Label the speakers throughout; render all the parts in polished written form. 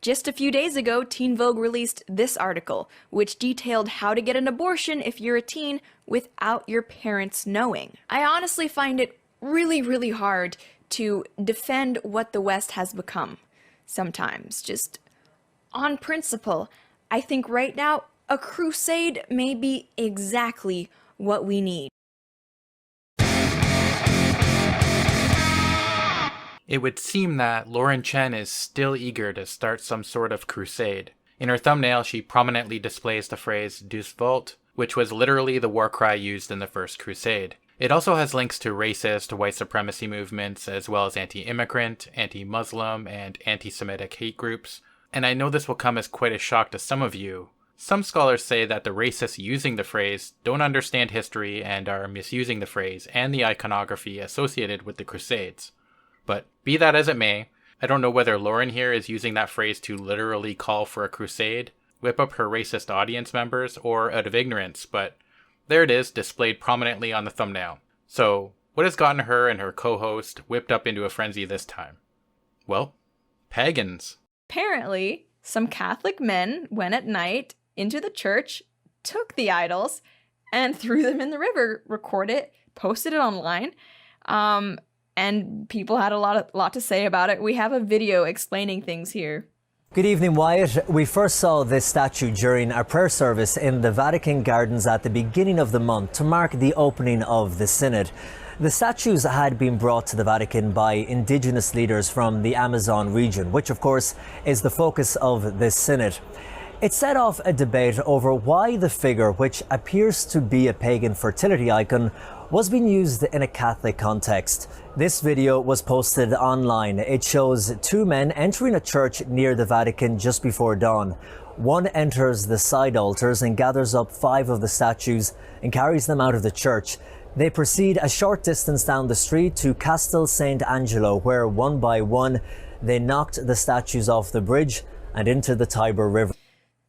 Speaker 1: Just a few days ago, Teen Vogue released this article, which detailed how to get an abortion if you're a teen without your parents knowing. I honestly find it really, really hard to defend what the West has become sometimes. Just on principle, I think right now a crusade may be exactly what we need.
Speaker 2: It would seem that Lauren Chen is still eager to start some sort of crusade. In her thumbnail, she prominently displays the phrase Deus Vult, which was literally the war cry used in the First Crusade. It also has links to racist, white supremacy movements, as well as anti-immigrant, anti-Muslim, and anti-Semitic hate groups. And I know this will come as quite a shock to some of you. Some scholars say that the racists using the phrase don't understand history and are misusing the phrase and the iconography associated with the Crusades. But be that as it may, I don't know whether Lauren here is using that phrase to literally call for a crusade, whip up her racist audience members, or out of ignorance, but there it is, displayed prominently on the thumbnail. So, what has gotten her and her co-host whipped up into a frenzy this time? Well, pagans.
Speaker 1: Apparently, some Catholic men went at night into the church, took the idols, and threw them in the river, recorded it, posted it online, and people had a lot to say about it. We have a video explaining things here.
Speaker 3: Good evening, Wyatt. We first saw this statue during a prayer service in the Vatican gardens at the beginning of the month to mark the opening of the Synod. The statues had been brought to the Vatican by indigenous leaders from the Amazon region, which of course is the focus of this Synod. It set off a debate over why the figure, which appears to be a pagan fertility icon, was being used in a Catholic context. This video was posted online. It shows two men entering a church near the Vatican just before dawn. One enters the side altars and gathers up 5 of the statues and carries them out of the church. They proceed a short distance down the street to Castel Sant'Angelo, where one by one they knocked the statues off the bridge and into the Tiber River.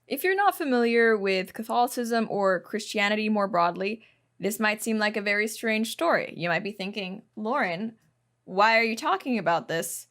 Speaker 1: If you're not familiar with Catholicism or Christianity more broadly, this might seem like a very strange story. You might be thinking, Lauren, why are you talking about this?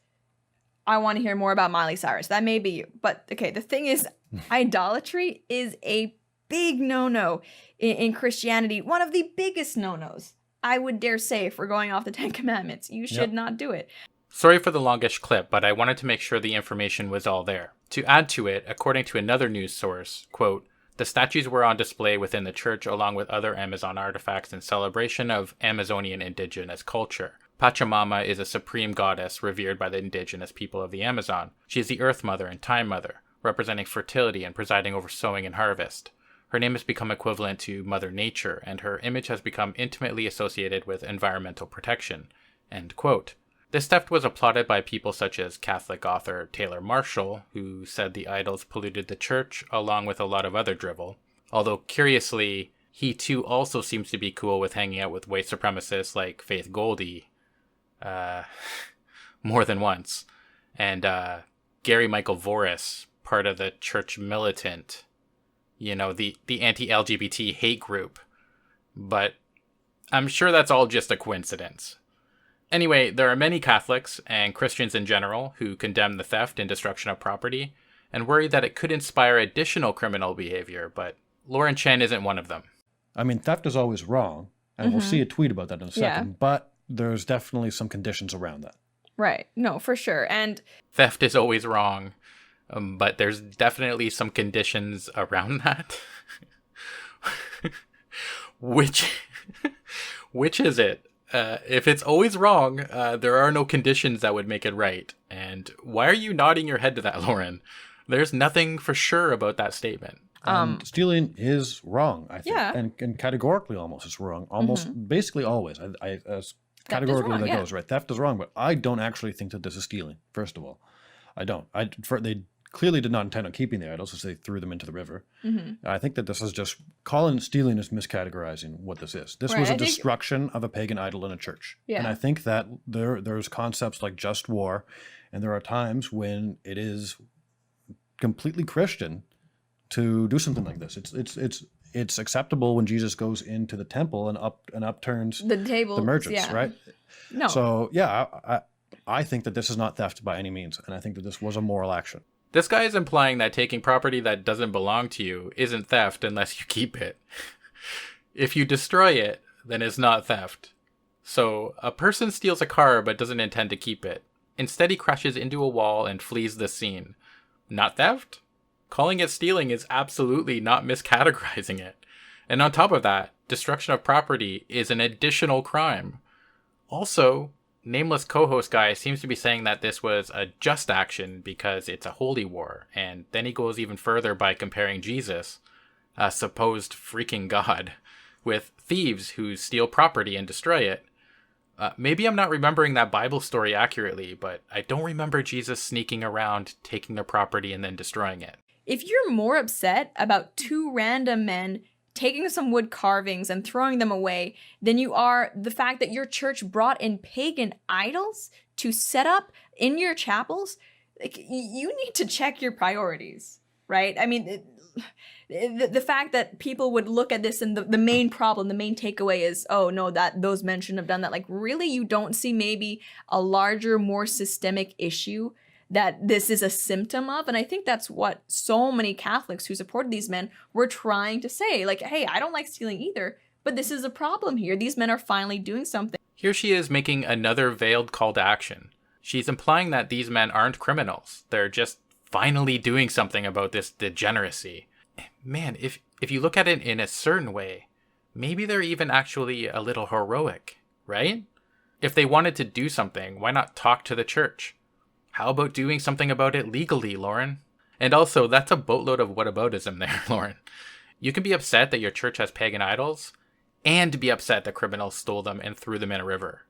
Speaker 1: I want to hear more about Miley Cyrus. That may be you. But okay, the thing is, idolatry is a big no-no in Christianity. One of the biggest no-nos, I would dare say, if we're going off the 10 Commandments. You should not do it.
Speaker 2: Sorry for the longish clip, but I wanted to make sure the information was all there. To add to it, according to another news source, quote, the statues were on display within the church along with other Amazon artifacts in celebration of Amazonian indigenous culture. Pachamama is a supreme goddess revered by the indigenous people of the Amazon. She is the Earth Mother and Time Mother, representing fertility and presiding over sowing and harvest. Her name has become equivalent to Mother Nature, and her image has become intimately associated with environmental protection. End quote. This theft was applauded by people such as Catholic author Taylor Marshall, who said the idols polluted the church, along with a lot of other drivel. Although, curiously, he too also seems to be cool with hanging out with white supremacists like Faith Goldie, more than once. And Gary Michael Voris, part of the church militant, you know, the anti-LGBT hate group. But I'm sure that's all just a coincidence. Anyway, there are many Catholics, and Christians in general, who condemn the theft and destruction of property, and worry that it could inspire additional criminal behavior, but Lauren Chen isn't one of them.
Speaker 4: I mean, theft is always wrong, and we'll see a tweet about that in a second, but there's definitely some conditions around that.
Speaker 1: Right. No, for sure. And
Speaker 2: theft is always wrong, but there's definitely some conditions around that. Which is it? If it's always wrong, there are no conditions that would make it right. And why are you nodding your head to that, Lauren? There's nothing for sure about that statement.
Speaker 4: And stealing is wrong, I think.
Speaker 1: Yeah.
Speaker 4: And categorically almost it's wrong. Almost, basically always. As categorically that goes, right? Theft is wrong, but I don't actually think that this is stealing, first of all. I don't. They clearly did not intend on keeping the idols as they threw them into the river. I think that this is just, calling stealing is miscategorizing what this is. This was a destruction of a pagan idol in a church. And I think that there's concepts like just war, and there are times when it is completely Christian to do something like this. It's acceptable when Jesus goes into the temple and upturns the merchants, right? No. So yeah, I think that this is not theft by any means, and I think that this was a moral action.
Speaker 2: This guy is implying that taking property that doesn't belong to you isn't theft unless you keep it. If you destroy it, then it's not theft. So, a person steals a car but doesn't intend to keep it. Instead, he crashes into a wall and flees the scene. Not theft? Calling it stealing is absolutely not miscategorizing it. And on top of that, destruction of property is an additional crime. Also, nameless co-host guy seems to be saying that this was a just action because it's a holy war, and then he goes even further by comparing Jesus, a supposed freaking god, with thieves who steal property and destroy it. Maybe I'm not remembering that Bible story accurately, but I don't remember Jesus sneaking around, taking their property, and then destroying it.
Speaker 1: If you're more upset about two random men taking some wood carvings and throwing them away than you are the fact that your church brought in pagan idols to set up in your chapels, like, you need to check your priorities, right? I mean, the fact that people would look at this and the main problem, the main takeaway is, oh no, that those men shouldn't have done that. Like, really, you don't see maybe a larger, more systemic issue that this is a symptom of? And I think that's what so many Catholics who supported these men were trying to say. Like, hey, I don't like stealing either, but this is a problem here. These men are finally doing something.
Speaker 2: Here she is making another veiled call to action. She's implying that these men aren't criminals. They're just finally doing something about this degeneracy. Man, if you look at it in a certain way, maybe they're even actually a little heroic, right? If they wanted to do something, why not talk to the church? How about doing something about it legally, Lauren? And also, that's a boatload of whataboutism there, Lauren. You can be upset that your church has pagan idols, and be upset that criminals stole them and threw them in a river.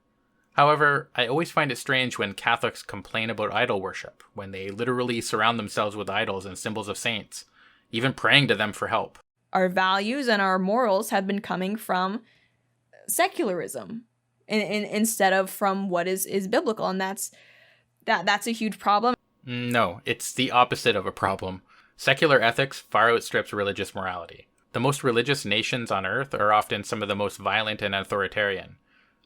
Speaker 2: However, I always find it strange when Catholics complain about idol worship, when they literally surround themselves with idols and symbols of saints, even praying to them for help.
Speaker 1: Our values and our morals have been coming from secularism instead of from what is biblical, and that's a huge problem.
Speaker 2: No, it's the opposite of a problem. Secular ethics far outstrips religious morality. The most religious nations on earth are often some of the most violent and authoritarian.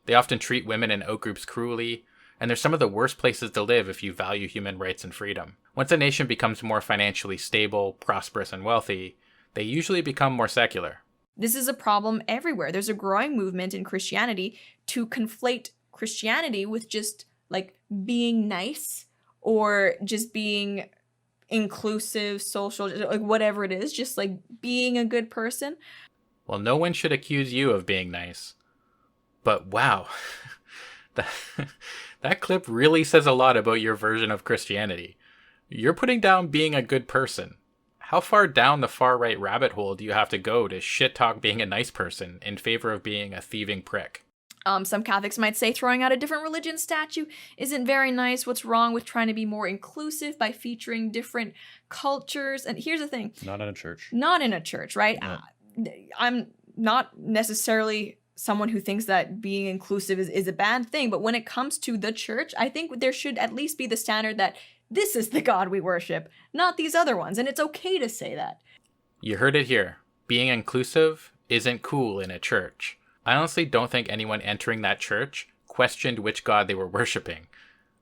Speaker 2: They often treat women and outgroups cruelly, and they're some of the worst places to live if you value human rights and freedom. Once a nation becomes more financially stable, prosperous, and wealthy, they usually become more secular.
Speaker 1: This is a problem everywhere. There's a growing movement in Christianity to conflate Christianity with just like being nice or just being inclusive, social, like whatever it is, just like being a good person.
Speaker 2: Well, no one should accuse you of being nice. But wow, that clip really says a lot about your version of Christianity. You're putting down being a good person. How far down the far-right rabbit hole do you have to go to shit-talk being a nice person in favor of being a thieving prick?
Speaker 1: Some Catholics might say throwing out a different religion statue isn't very nice. What's wrong with trying to be more inclusive by featuring different cultures? And here's the thing.
Speaker 4: Not in a church.
Speaker 1: Not in a church, right?
Speaker 4: No.
Speaker 1: I'm not necessarily someone who thinks that being inclusive is a bad thing. But when it comes to the church, I think there should at least be the standard that this is the God we worship, not these other ones. And it's okay to say that.
Speaker 2: You heard it here. Being inclusive isn't cool in a church. I honestly don't think anyone entering that church questioned which god they were worshiping.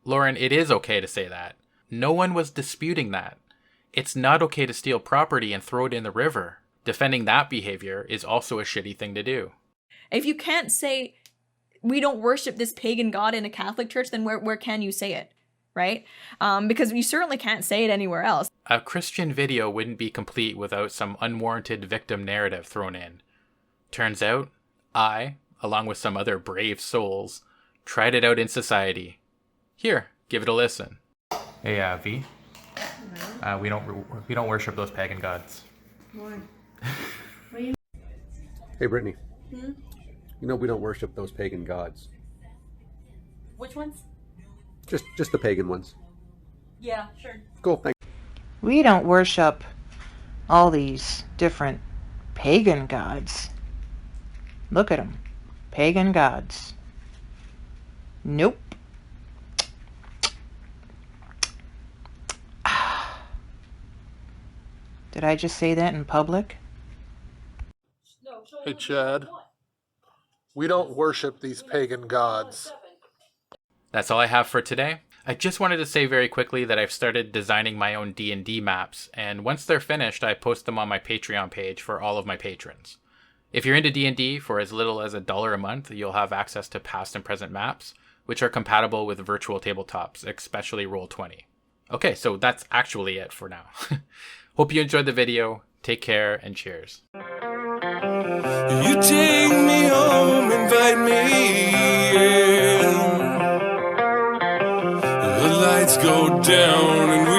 Speaker 2: Lauren, it is okay to say that. No one was disputing that. It's not okay to steal property and throw it in the river. Defending that behavior is also a shitty thing to do.
Speaker 1: If you can't say, we don't worship this pagan god in a Catholic church, then where can you say it, right? Because you certainly can't say it anywhere else.
Speaker 2: A Christian video wouldn't be complete without some unwarranted victim narrative thrown in. Turns out, I, along with some other brave souls, tried it out in society. Here, give it a listen. Hey, V. We don't worship those pagan gods.
Speaker 5: Why? Hey, Brittany. You know we don't worship those pagan gods.
Speaker 6: Which ones?
Speaker 5: Just the pagan ones.
Speaker 6: Yeah, sure.
Speaker 5: Cool, thanks.
Speaker 7: We don't worship all these different pagan gods. Look at them. Pagan gods. Nope. Did I just say that in public?
Speaker 8: Hey, Chad. We don't worship these pagan gods.
Speaker 2: That's all I have for today. I just wanted to say very quickly that I've started designing my own D&D maps, and once they're finished, I post them on my Patreon page for all of my patrons. If you're into D&D, for as little as $1 a month, you'll have access to past and present maps, which are compatible with virtual tabletops, especially Roll20. Okay, so that's actually it for now. Hope you enjoyed the video. Take care and cheers.
Speaker 8: You take me home, invite me in. The lights go down and we